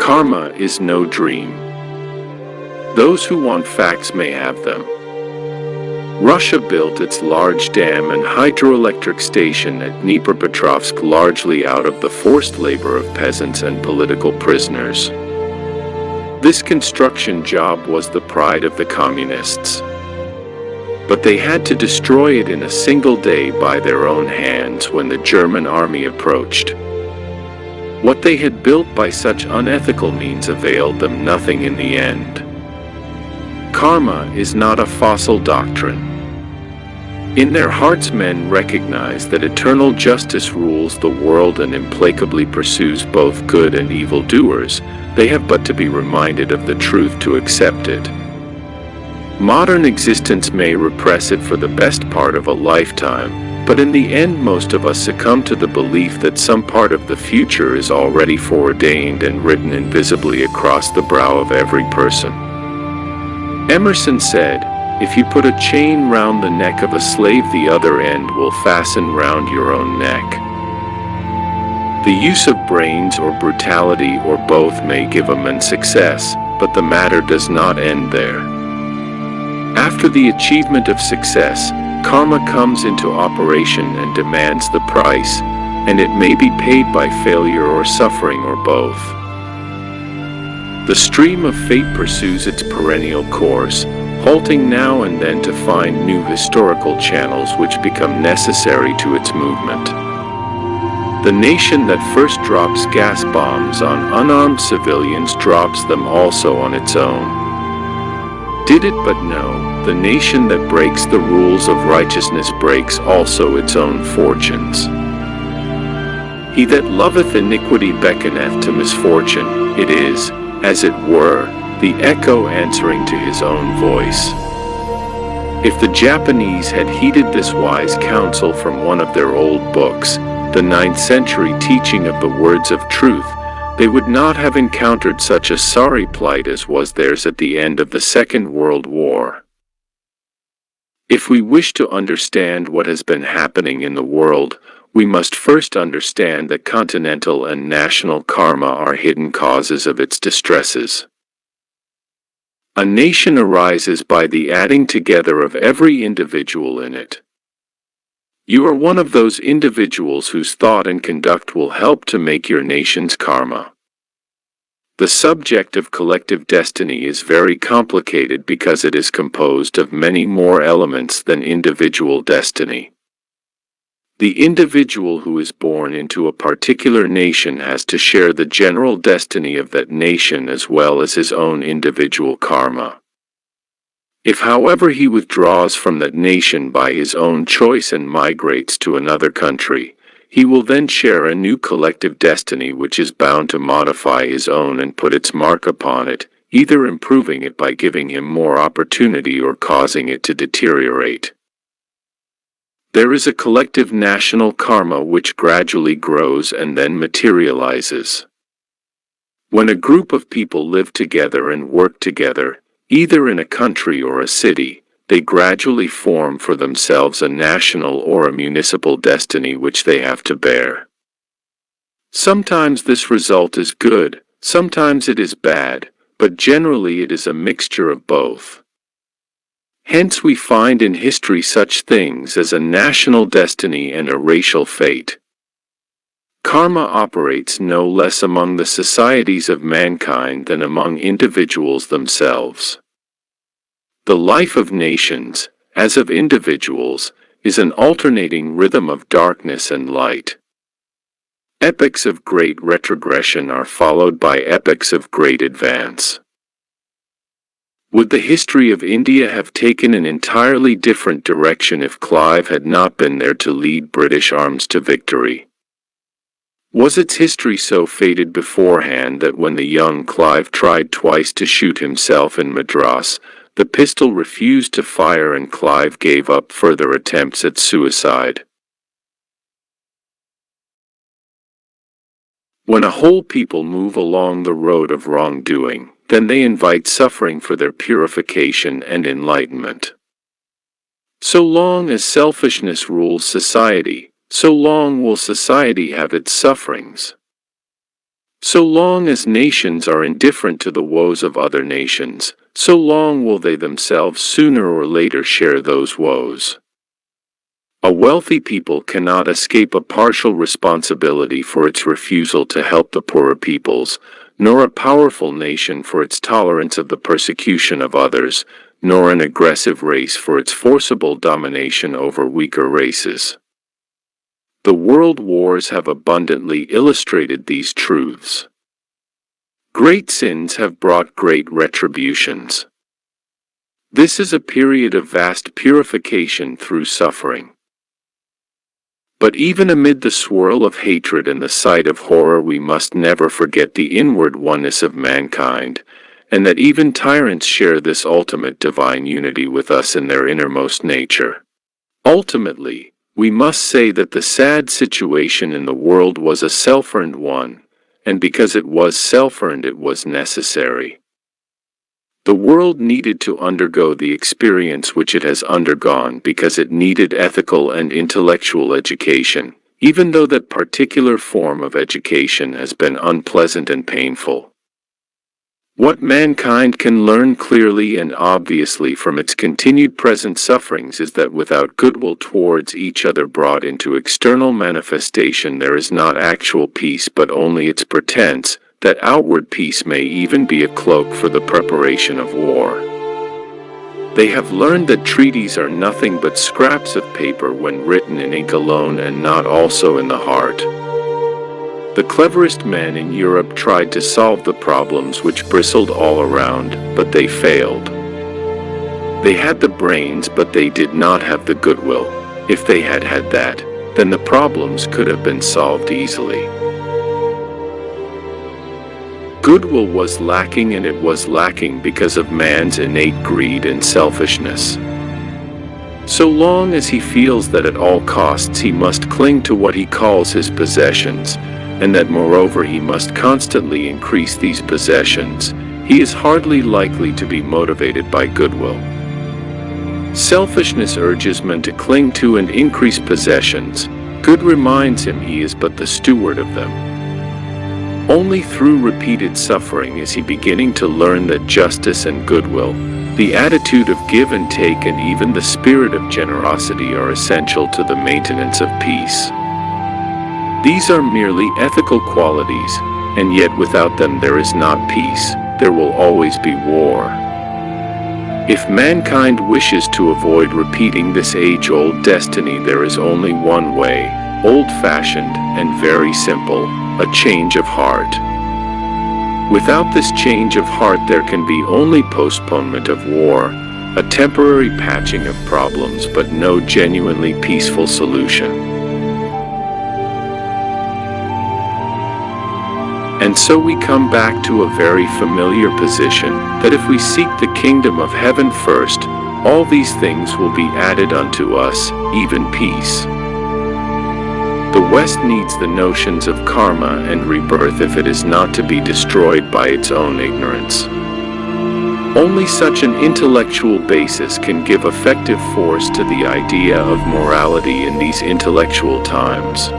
Karma is no dream. Those who want facts may have them. Russia built its large dam and hydroelectric station at Dnipropetrovsk largely out of the forced labor of peasants and political prisoners. This construction job was the pride of the communists. But they had to destroy it in a single day by their own hands when the German army approached. What they had built by such unethical means availed them nothing in the end. Karma is not a fossil doctrine. In their hearts men recognize that eternal justice rules the world and implacably pursues both good and evil doers. They have but to be reminded of the truth to accept it. Modern existence may repress it for the best part of a lifetime, but in the end most of us succumb to the belief that some part of the future is already foreordained and written invisibly across the brow of every person. Emerson said, "If you put a chain round the neck of a slave, the other end will fasten round your own neck." The use of brains or brutality or both may give a man success, but the matter does not end there. After the achievement of success, karma comes into operation and demands the price, and it may be paid by failure or suffering or both. The stream of fate pursues its perennial course, halting now and then to find new historical channels which become necessary to its movement. The nation that first drops gas bombs on unarmed civilians drops them also on its own. Did it but know, the nation that breaks the rules of righteousness breaks also its own fortunes. He that loveth iniquity beckoneth to misfortune. It is, as it were, the echo answering to his own voice. If the Japanese had heeded this wise counsel from one of their old books, the 9th century teaching of the words of truth, they would not have encountered such a sorry plight as was theirs at the end of the Second World War. If we wish to understand what has been happening in the world, we must first understand that continental and national karma are hidden causes of its distresses. A nation arises by the adding together of every individual in it. You are one of those individuals whose thought and conduct will help to make your nation's karma. The subject of collective destiny is very complicated because it is composed of many more elements than individual destiny. The individual who is born into a particular nation has to share the general destiny of that nation as well as his own individual karma. If, however, he withdraws from that nation by his own choice and migrates to another country, he will then share a new collective destiny which is bound to modify his own and put its mark upon it, either improving it by giving him more opportunity or causing it to deteriorate. There is a collective national karma which gradually grows and then materializes. When a group of people live together and work together, either in a country or a city, they gradually form for themselves a national or a municipal destiny which they have to bear. Sometimes this result is good, sometimes it is bad, but generally it is a mixture of both. Hence we find in history such things as a national destiny and a racial fate. Karma operates no less among the societies of mankind than among individuals themselves. The life of nations, as of individuals, is an alternating rhythm of darkness and light. Epochs of great retrogression are followed by epochs of great advance. Would the history of India have taken an entirely different direction if Clive had not been there to lead British arms to victory? Was its history so fated beforehand that when the young Clive tried twice to shoot himself in Madras, the pistol refused to fire and Clive gave up further attempts at suicide? When a whole people move along the road of wrongdoing, then they invite suffering for their purification and enlightenment. So long as selfishness rules society, so long will society have its sufferings. So long as nations are indifferent to the woes of other nations, so long will they themselves sooner or later share those woes. A wealthy people cannot escape a partial responsibility for its refusal to help the poorer peoples, nor a powerful nation for its tolerance of the persecution of others, nor an aggressive race for its forcible domination over weaker races. The world wars have abundantly illustrated these truths. Great sins have brought great retributions. This is a period of vast purification through suffering. But even amid the swirl of hatred and the sight of horror, we must never forget the inward oneness of mankind, and that even tyrants share this ultimate divine unity with us in their innermost nature. Ultimately, we must say that the sad situation in the world was a self-earned one, and because it was self-earned, it was necessary. The world needed to undergo the experience which it has undergone because it needed ethical and intellectual education, even though that particular form of education has been unpleasant and painful. What mankind can learn clearly and obviously from its continued present sufferings is that without goodwill towards each other brought into external manifestation, there is not actual peace but only its pretense, that outward peace may even be a cloak for the preparation of war. They have learned that treaties are nothing but scraps of paper when written in ink alone and not also in the heart. The cleverest men in Europe tried to solve the problems which bristled all around, but they failed. They had the brains, but they did not have the goodwill. If they had had that, then the problems could have been solved easily. Goodwill was lacking, and it was lacking because of man's innate greed and selfishness. So long as he feels that at all costs he must cling to what he calls his possessions, and that moreover he must constantly increase these possessions, he is hardly likely to be motivated by goodwill. Selfishness urges men to cling to and increase possessions. Good reminds him he is but the steward of them. Only through repeated suffering is he beginning to learn that justice and goodwill, the attitude of give and take, and even the spirit of generosity are essential to the maintenance of peace. These are merely ethical qualities, and yet without them there is not peace, there will always be war. If mankind wishes to avoid repeating this age-old destiny, there is only one way, old-fashioned and very simple: a change of heart. Without this change of heart there can be only postponement of war, a temporary patching of problems, but no genuinely peaceful solution. And so we come back to a very familiar position, that if we seek the kingdom of heaven first, all these things will be added unto us, even peace. The West needs the notions of karma and rebirth if it is not to be destroyed by its own ignorance. Only such an intellectual basis can give effective force to the idea of morality in these intellectual times.